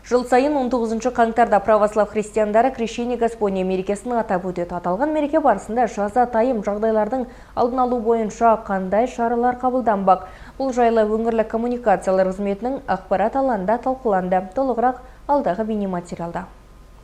Жыл сайын 19 қаңтарда православ христиандары Крещение Господне мерекесін атап өтеді. Аталған мереке барысында жазатайым жағдайлардың алдын алу бойынша қандай шаралар қабылданбақ? Бұл жайлы өңірлік коммуникациялар қызметінің ақпарат алаңында талқыланды. Толығырақ алдағы бейнематериалда.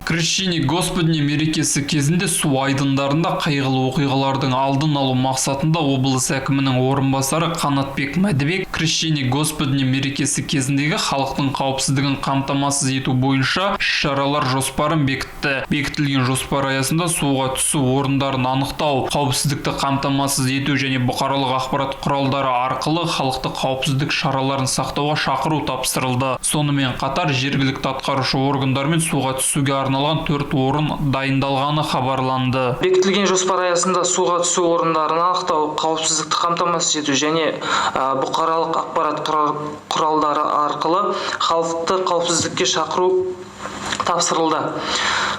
Крещение Господне мерекесі кезінде су айдындарында қайғылы оқиғалардың алдын алу мақсатында облыс әкімінің орынбасары Қанатбек Мәдібек Крещение Господне мерекесі кезіндегі халықтың қауіпсіздігін қамтамасыз ету бойынша шаралар жоспарын бекітті. Бекітілген жоспар аясында суға түсу орындарын анықтау, қауіпсіздікті қамтамасыз ету және бұқаралық ақпарат құралдары арқылы халықты қауіпсіздік шараларын сақтауға шақыру тапсырылды. Сонымен қатар жергілікті атқарушы органдармен суға түсуге арналған 4 орын дайындалғаны хабарланды. Бекітілген жоспар аясында суға түсу орындарын анықтау, қауіпсіздікті қамтамасыз ету және бұқаралық ақпарат құралдары арқылы халықты қауіпсіздікке шақыру тапсырылды.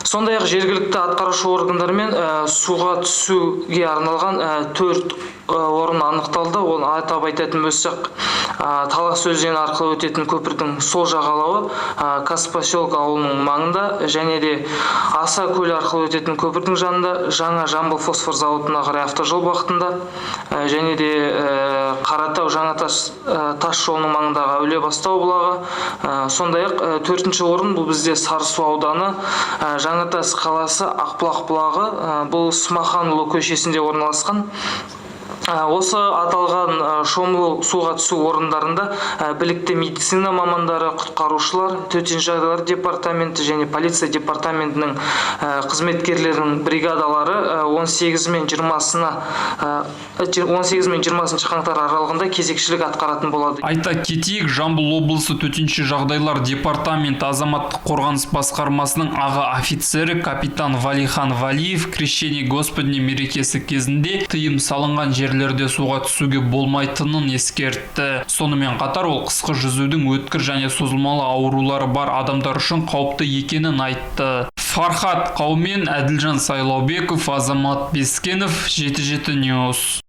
Сондай-ақ жергілікті атқарушы органдармен суға түсуге арналған 4 орын анықталды. Оны атап айтатын болсақ, Талас өзені арқылы өтетін көпірдің сол жағалауы Казпоселок ауылының маңында және де Аса көлі арқылы өтетін көпірдің жанында, жаңа Жамбыл фосфор зауытына қарай автожол бағытында және де Қаратау Жаңатас тас жолының маңындағы Әулиебастау бұлағы. Сондай-ақ 4-ші орын бұл бізде Сарысу ауданы, Жаңатас қаласы Ақбұлақ бұлағы, бұл Смаханұлы көшесінде орналасқан. Осы аталған шомылу суға түсу орындарында білікті медицина мамандары, құтқарушылар, төтенше жағдайлар департаменті және полиция департаментінің қызметкерлерінің бригадалары 18 мен 20 қаңтар аралығында кезекшілік атқаратын болады. Айта кетейік, Жамбыл облысы төтенше жағдайлар департаменті азаматтық қорғаныс басқармасының аға офицері капитан Валихан Валиев Крещение Господне мерекесі кезінде тыйым салынған жерлерде суға түсуге болмайтынын ескертті. Сонымен қатар ол қысқы жүзудің өткір және созылмалы аурулары бар адамдар үшін қауіпті екенін айтты. Фархат Қаумен, Әділжан Сайлаубеков, Азамат Бескенов, 77 News.